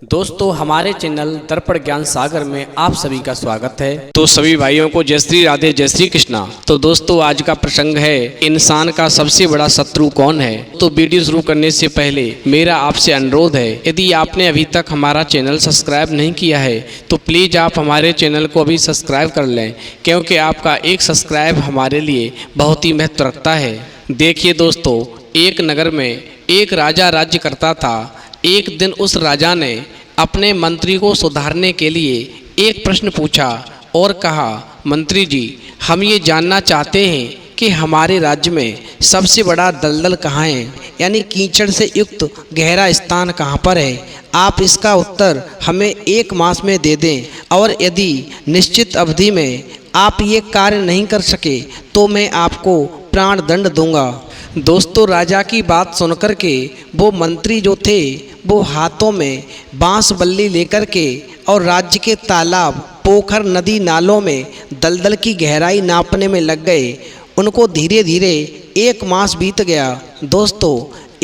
दोस्तों हमारे चैनल दर्पण ज्ञान सागर में आप सभी का स्वागत है। तो सभी भाइयों को जय श्री राधे जय श्री कृष्णा। तो दोस्तों आज का प्रसंग है इंसान का सबसे बड़ा शत्रु कौन है। तो वीडियो शुरू करने से पहले मेरा आपसे अनुरोध है, यदि आपने अभी तक हमारा चैनल सब्सक्राइब नहीं किया है तो प्लीज़ आप हमारे चैनल को अभी सब्सक्राइब कर लें, क्योंकि आपका एक सब्सक्राइब हमारे लिए बहुत ही महत्व रखता है। देखिए दोस्तों, एक नगर में एक राजा राज्य करता था। एक दिन उस राजा ने अपने मंत्री को सुधारने के लिए एक प्रश्न पूछा और कहा, मंत्री जी, हम ये जानना चाहते हैं कि हमारे राज्य में सबसे बड़ा दलदल कहाँ है, यानी कीचड़ से युक्त गहरा स्थान कहाँ पर है। आप इसका उत्तर हमें 1 मास में दे दें, और यदि निश्चित अवधि में आप ये कार्य नहीं कर सके तो मैं आपको प्राण दंड दूंगा। दोस्तों राजा की बात सुनकर के वो मंत्री जो थे वो हाथों में बांस बल्ली लेकर के और राज्य के तालाब, पोखर, नदी, नालों में दलदल की गहराई नापने में लग गए। उनको धीरे धीरे 1 मास बीत गया। दोस्तों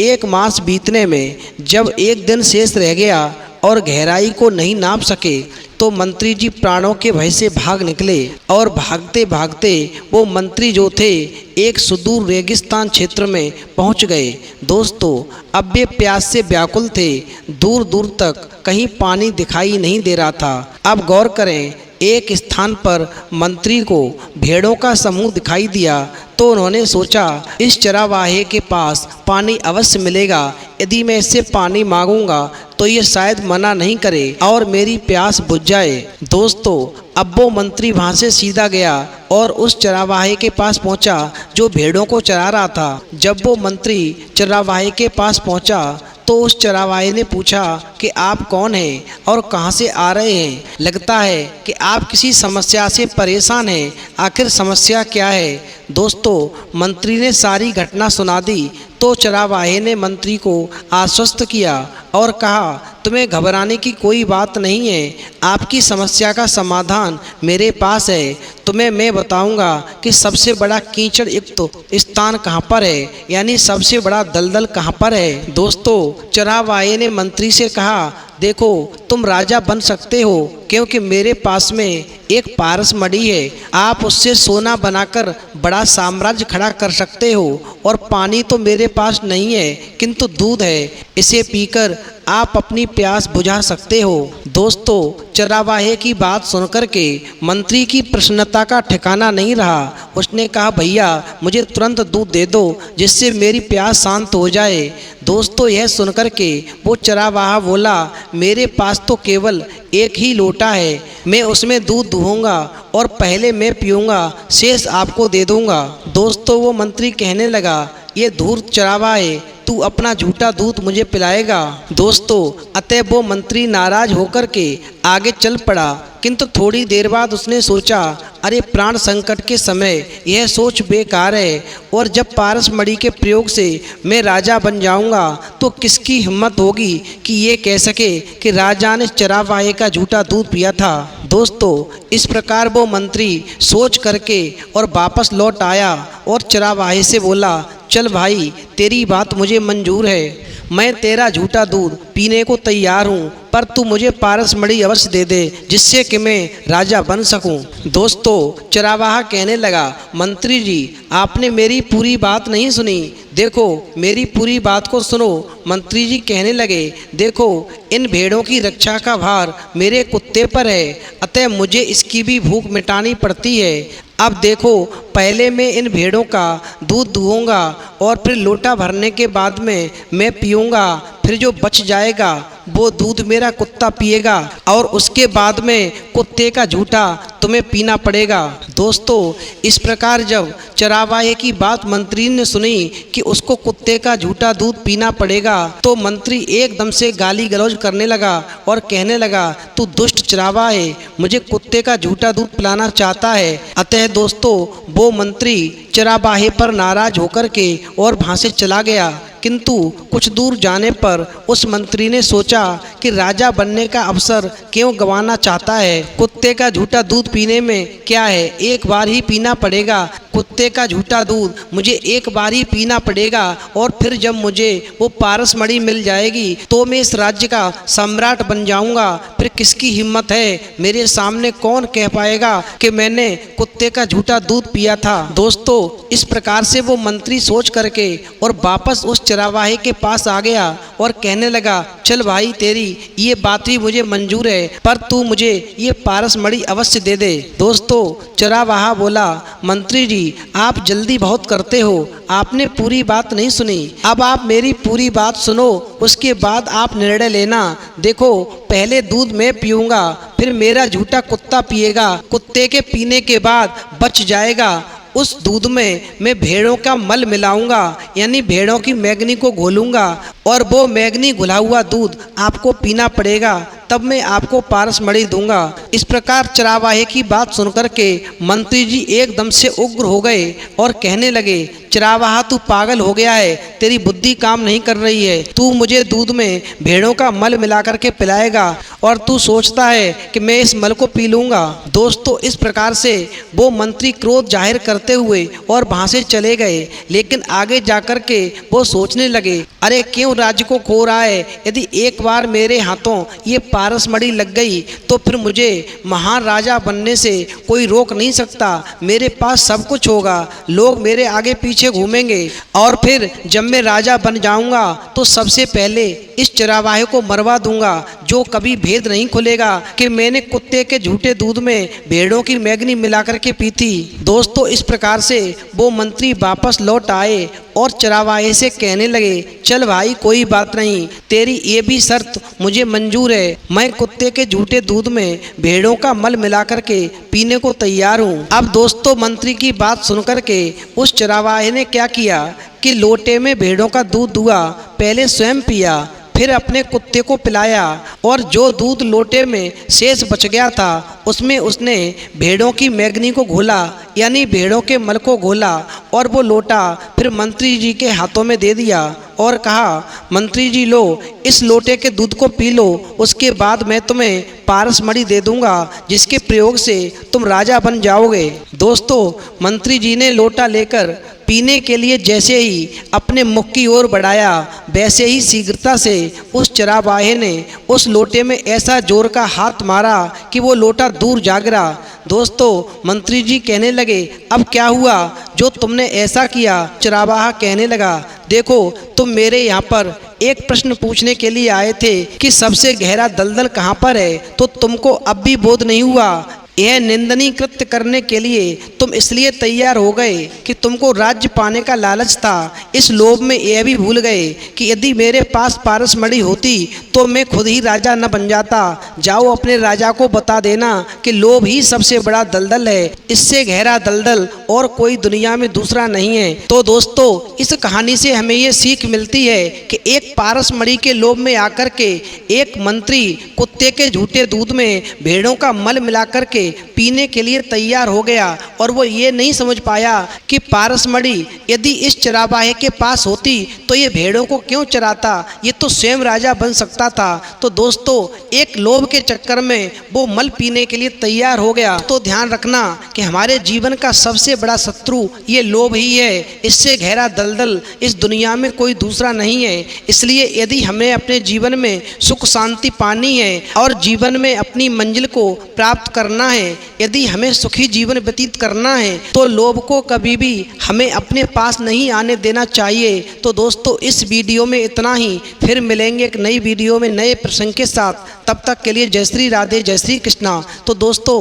1 मास बीतने में जब एक दिन शेष रह गया और गहराई को नहीं नाप सके तो मंत्री जी प्राणों के भय से भाग निकले, और भागते भागते वो मंत्री जो थे एक सुदूर रेगिस्तान क्षेत्र में पहुंच गए। दोस्तों अब वे प्यास से व्याकुल थे। दूर दूर तक कहीं पानी दिखाई नहीं दे रहा था। अब गौर करें, एक स्थान पर मंत्री को भेड़ों का समूह दिखाई दिया तो उन्होंने सोचा, इस चरावाहे के पास पानी अवश्य मिलेगा। यदि मैं इससे पानी मांगूंगा तो ये शायद मना नहीं करे और मेरी प्यास बुझ जाए। दोस्तों अब वो मंत्री वहाँ से सीधा गया और उस चरावाहे के पास पहुँचा जो भेड़ों को चरा रहा था। जब वो मंत्री चरावाहे के पास पहुँचा तो उस चरावाहे ने पूछा कि आप कौन हैं और कहाँ से आ रहे हैं। लगता है कि आप किसी समस्या से परेशान हैं। आखिर समस्या क्या है। दोस्तों मंत्री ने सारी घटना सुना दी तो चरावाहे ने मंत्री को आश्वस्त किया और कहा, तुम्हें घबराने की कोई बात नहीं है। आपकी समस्या का समाधान मेरे पास है। तुम्हें मैं बताऊंगा कि सबसे बड़ा कीचड़ युक्त स्थान कहाँ पर है, यानी सबसे बड़ा दलदल कहाँ पर है। दोस्तों चरावाहे ने मंत्री से कहा, देखो तुम राजा बन सकते हो क्योंकि मेरे पास में एक पारस मणि है। आप उससे सोना बनाकर बड़ा साम्राज्य खड़ा कर सकते हो, और पानी तो मेरे पास नहीं है किंतु दूध है, इसे पीकर आप अपनी प्यास बुझा सकते हो। दोस्तों चरावाहे की बात सुनकर के मंत्री की प्रसन्नता का ठिकाना नहीं रहा। उसने कहा, भैया मुझे तुरंत दूध दे दो जिससे मेरी प्यास शांत हो जाए। दोस्तों यह सुनकर के वो चरावाहा बोला, मेरे पास तो केवल एक ही लोटा है, मैं उसमें दूध दूंगा और पहले मैं पीऊँगा, शेष आपको दे दूंगा। दोस्तों वो मंत्री कहने लगा, ये धूर्त चरावाहे, तू अपना झूठा दूध मुझे पिलाएगा। दोस्तों अतः वो मंत्री नाराज होकर के आगे चल पड़ा, किंतु थोड़ी देर बाद उसने सोचा, अरे प्राण संकट के समय यह सोच बेकार है, और जब पारस मणि के प्रयोग से मैं राजा बन जाऊंगा तो किसकी हिम्मत होगी कि ये कह सके कि राजा ने चरावाहे का झूठा दूध पिया था। दोस्तों इस प्रकार वो मंत्री सोच करके और वापस लौट आया और चरावाहे से बोला, चल भाई तेरी बात मुझे मंजूर है, मैं तेरा झूठा दूध पीने को तैयार हूँ, पर तू मुझे पारस मणि अवश्य दे दे जिससे कि मैं राजा बन सकूं। दोस्तों चरावाहा कहने लगा, मंत्री जी आपने मेरी पूरी बात नहीं सुनी, देखो मेरी पूरी बात को सुनो। मंत्री जी कहने लगे, देखो इन भेड़ों की रक्षा का भार मेरे कुत्ते पर है, अतः मुझे इसकी भी भूख मिटानी पड़ती है। अब देखो पहले मैं इन भेड़ों का दूध दूंगा और फिर लोटा भरने के बाद में मैं पीऊँगा, फिर जो बच जाएगा वो दूध मेरा कुत्ता पिएगा, और उसके बाद में कुत्ते का झूठा तुम्हें पीना पड़ेगा। दोस्तों इस प्रकार जब चरावाहे की बात मंत्री ने सुनी कि उसको कुत्ते का झूठा दूध पीना पड़ेगा तो मंत्री एकदम से गाली गलौज करने लगा और कहने लगा, तू दुष्ट चरावाहे, मुझे कुत्ते का झूठा दूध पिलाना चाहता है। अतः दोस्तों वो मंत्री चरावाहे पर नाराज होकर के और वहाँ से चला गया। किंतु कुछ दूर जाने पर उस मंत्री ने सोचा कि राजा बनने का अवसर क्यों गंवाना चाहता है। कुत्ते का झूठा दूध पीने में क्या है, एक बार ही पीना पड़ेगा, कुत्ते का झूठा दूध मुझे एक बार ही पीना पड़ेगा और फिर जब मुझे वो पारस मणि मिल जाएगी तो मैं इस राज्य का सम्राट बन जाऊंगा। फिर किसकी हिम्मत है, मेरे सामने कौन कह पाएगा कि मैंने कुत्ते का झूठा दूध पिया था। दोस्तों इस प्रकार से वो मंत्री सोच करके और वापस उस चरावाहे के पास आ गया और कहने लगा, चल भाई तेरी ये बात भी मुझे मंजूर है, पर तू मुझे ये पारस मणि अवश्य दे दे। दोस्तों चरावाहा बोला, मंत्री जी आप जल्दी बहुत करते हो, आपने पूरी बात नहीं सुनी। अब आप मेरी पूरी बात सुनो, उसके बाद आप निर्णय लेना। देखो पहले दूध मैं पीऊँगा, फिर मेरा झूठा कुत्ता पिएगा। कुत्ते के पीने के बाद बच जाएगा उस दूध में मैं भेड़ों का मल मिलाऊंगा, यानी भेड़ों की मैगनी को घोलूंगा और वो मैगनी घुला हुआ दूध आपको पीना पड़ेगा, तब मैं आपको पारस मणि दूंगा। इस प्रकार चरावाहे की बात सुनकर के मंत्री जी एकदम से उग्र हो गए और कहने लगे, चरावाहा तू पागल हो गया है, तेरी बुद्धि काम नहीं कर रही है। तू मुझे दूध में भेड़ों का मल मिला करके पिलाएगा और तू सोचता है कि मैं इस मल को पी लूँगा। दोस्तों इस प्रकार से वो मंत्री क्रोध जाहिर करते हुए और वहाँ से चले गए, लेकिन आगे जाकर के वो सोचने लगे, अरे क्यों राज्य को खो रहा है, यदि एक बार मेरे हाथों ये पारस मणि लग गई तो फिर मुझे महान राजा बनने से कोई रोक नहीं सकता। मेरे पास सब कुछ होगा, लोग मेरे आगे पीछे घूमेंगे और फिर जब मैं राजा बन जाऊंगा तो सबसे पहले इस चरावाहे को मरवा दूंगा, जो कभी भेद नहीं खुलेगा कि मैंने कुत्ते के झूठे दूध में भेड़ों की मैगनी मिलाकर के पी थी। दोस्तों इस प्रकार से वो मंत्री वापस लौट आए और चरावाहे से कहने लगे, चल भाई कोई बात नहीं, तेरी ये भी शर्त मुझे मंजूर है, मैं कुत्ते के झूठे दूध में भेड़ों का मल मिलाकर के पीने को तैयार हूँ। अब दोस्तों मंत्री की बात सुनकर के उस चरावाहे ने क्या किया कि लोटे में भेड़ों का दूध दुआ, पहले स्वयं पिया, फिर अपने कुत्ते को पिलाया और जो दूध लोटे में शेष बच गया था उसमें उसने भेड़ों की मैगनी को घोला, यानी भेड़ों के मल को घोला और वो लोटा फिर मंत्री जी के हाथों में दे दिया और कहा, मंत्री जी लो इस लोटे के दूध को पी लो, उसके बाद मैं तुम्हें पारस मणि दे दूंगा जिसके प्रयोग से तुम राजा बन जाओगे। दोस्तों मंत्री जी ने लोटा लेकर पीने के लिए जैसे ही अपने मुख की ओर बढ़ाया, वैसे ही शीघ्रता से उस चरावाहे ने उस लोटे में ऐसा जोर का हाथ मारा कि वो लोटा दूर जा गिरा। दोस्तों मंत्री जी कहने लगे, अब क्या हुआ जो तुमने ऐसा किया? चरावाहा कहने लगा, देखो तुम मेरे यहाँ पर एक प्रश्न पूछने के लिए आए थे कि सबसे गहरा दलदल कहाँ पर है, तो तुमको अब भी बोध नहीं हुआ। यह निंदनीय कृत्य करने के लिए तुम इसलिए तैयार हो गए कि तुमको राज्य पाने का लालच था। इस लोभ में यह भी भूल गए कि यदि मेरे पास पारस मणि होती तो मैं खुद ही राजा न बन जाता। जाओ अपने राजा को बता देना कि लोभ ही सबसे बड़ा दलदल है, इससे गहरा दलदल और कोई दुनिया में दूसरा नहीं है। तो दोस्तों इस कहानी से हमें ये सीख मिलती है कि एक पारस मणि के लोभ में आकर के एक मंत्री कुत्ते के झूठे दूध में भेड़ों का मल मिलाकर के पीने के लिए तैयार हो गया और वो ये नहीं समझ पाया कि पारस मणि यदि इस चरावाहे के पास होती तो ये भेड़ों को क्यों चराता, ये तो स्वयं राजा बन सकता था। तो दोस्तों एक लोभ के चक्कर में वो मल पीने के लिए तैयार हो गया। तो ध्यान रखना कि हमारे जीवन का सबसे बड़ा शत्रु ये लोभ ही है, इससे गहरा दलदल इस दुनिया में कोई दूसरा नहीं है। इसलिए यदि हमें अपने जीवन में सुख शांति पानी है और जीवन में अपनी मंजिल को प्राप्त करना है, यदि हमें सुखी जीवन व्यतीत करना है, तो लोभ को कभी भी हमें अपने पास नहीं आने देना चाहिए। तो दोस्तों इस वीडियो में इतना ही, फिर मिलेंगे एक नई वीडियो में नए प्रसंग के साथ। तब तक के लिए जय श्री राधे, जय श्री कृष्णा। तो दोस्तों